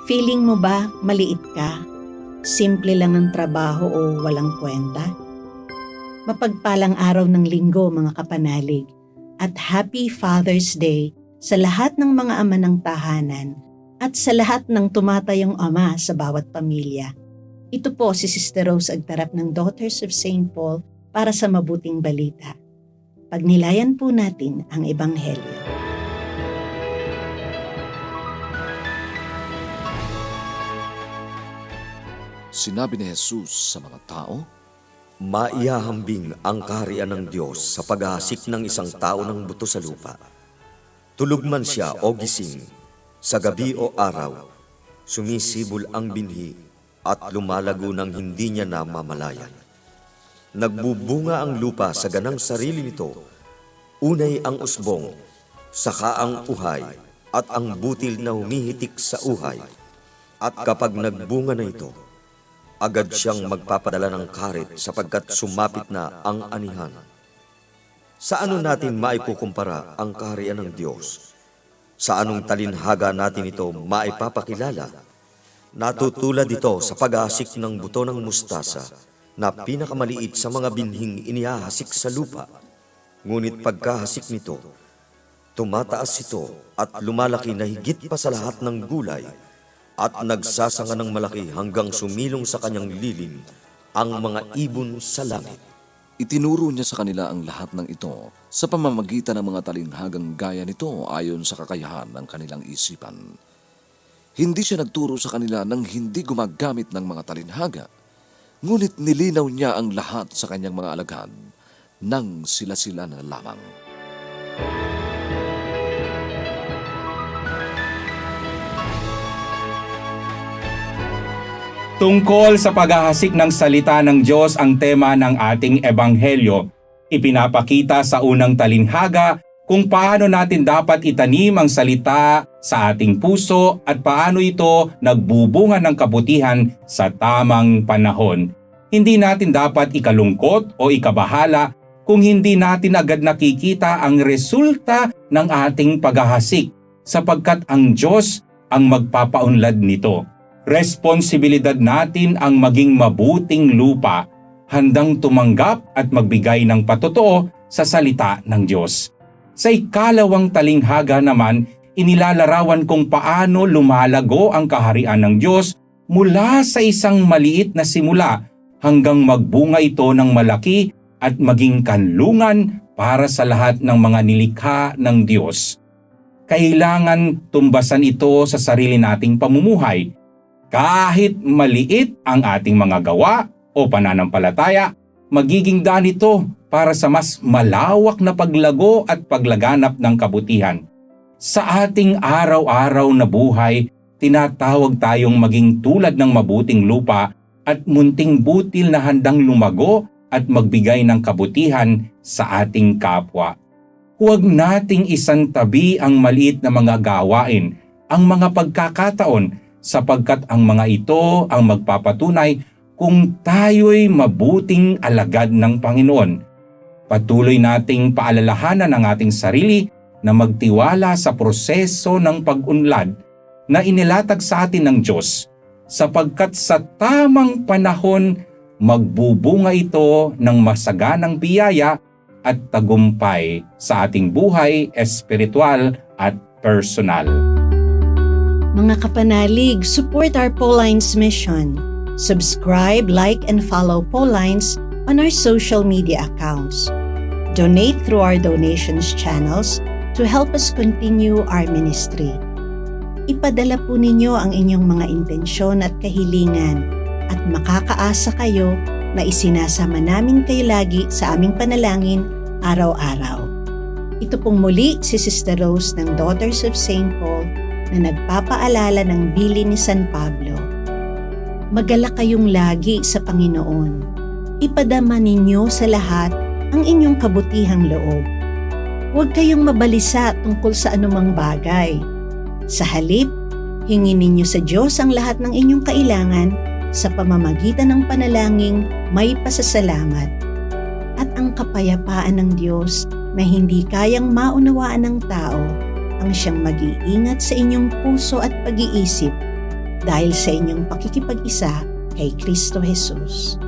Feeling mo ba maliit ka? Simple lang ang trabaho o walang kwenta? Mapagpalang araw ng linggo mga kapanalig at Happy Father's Day sa lahat ng mga ama ng tahanan at sa lahat ng tumatayong ama sa bawat pamilya. Ito po si Sister Rose Agtarap ng Daughters of St. Paul para sa mabuting balita. Pagnilayan po natin ang Ebanghelyo. Sinabi ni Jesus sa mga tao, Maihahambing ang kaharian ng Diyos sa paghahasik ng isang tao ng buto sa lupa. Tulog man siya o gising, sa gabi o araw, sumisibol ang binhi at lumalago ng hindi niya namamalayan. Nagbubunga ang lupa sa ganang sarili nito, unay ang usbong, saka ang uhay, at ang butil na humihitik sa uhay. At kapag nagbunga na ito, agad siyang magpapadala ng karit sapagkat sumapit na ang anihan. Sa ano natin maikukumpara ang kaharian ng Diyos? Sa anong talinhaga natin ito maipapakilala? Natutulad ito sa paghahasik ng buto ng mustasa na pinakamaliit sa mga binhing inihahasik sa lupa. Ngunit pagkahasik nito, tumataas ito at lumalaki na higit pa sa lahat ng gulay at nagsasanga ng malaki hanggang sumilong sa kanyang lilim ang mga ibon sa langit. itinuro niya sa kanila ang lahat ng ito sa pamamagitan ng mga talinghagang gaya nito ayon sa kakayahan ng kanilang isipan. Hindi siya nagturo sa kanila nang hindi gumagamit ng mga talinhaga, ngunit nilinaw niya ang lahat sa kanyang mga alagad nang sila-sila na lamang. Tungkol sa paghahasik ng salita ng Diyos ang tema ng ating ebanghelyo. Ipinapakita sa unang talinhaga kung paano natin dapat itanim ang salita sa ating puso at paano ito nagbubunga ng kabutihan sa tamang panahon. Hindi natin dapat ikalungkot o ikabahala kung hindi natin agad nakikita ang resulta ng ating paghahasik sapagkat ang Diyos ang magpapaunlad nito. Responsibilidad natin ang maging mabuting lupa, handang tumanggap at magbigay ng patotoo sa salita ng Diyos. Sa ikalawang talinghaga naman, inilalarawan kung paano lumalago ang kaharian ng Diyos mula sa isang maliit na simula hanggang magbunga ito ng malaki at maging kanlungan para sa lahat ng mga nilikha ng Diyos. Kailangan tumbasan ito sa sarili nating pamumuhay. Kahit maliit ang ating mga gawa o pananampalataya, magiging daan ito para sa mas malawak na paglago at paglaganap ng kabutihan. Sa ating araw-araw na buhay, tinatawag tayong maging tulad ng mabuting lupa at munting butil na handang lumago at magbigay ng kabutihan sa ating kapwa. Huwag nating isantabi ang maliit na mga gawain, ang mga pagkakataon, sapagkat ang mga ito ang magpapatunay kung tayo'y mabuting alagad ng Panginoon. Patuloy nating paalalahanan ang ating sarili na magtiwala sa proseso ng pag-unlad na inilatag sa atin ng Diyos, sapagkat sa tamang panahon magbubunga ito ng masaganang biyaya at tagumpay sa ating buhay espiritual at personal. Mga kapanalig, support our Paulines mission. Subscribe, like, and follow Paulines on our social media accounts. Donate through our donations channels to help us continue our ministry. Ipadala po ninyo ang inyong mga intensyon at kahilingan at makakaasa kayo na isinasama namin kayo lagi sa aming panalangin araw-araw. Ito pong muli si Sister Rose ng Daughters of St. Paul na nagpapaalala ng bilin ni San Pablo. Magalak kayong lagi sa Panginoon. Ipadama ninyo sa lahat ang inyong kabutihang loob. Huwag kayong mabalisa tungkol sa anumang bagay. Sa halip, hingin ninyo sa Diyos ang lahat ng inyong kailangan sa pamamagitan ng panalangin may pasasalamat. At ang kapayapaan ng Diyos na hindi kayang maunawaan ng tao ang siyang mag-iingat sa inyong puso at pag-iisip dahil sa inyong pakikipag-isa kay Kristo Jesus.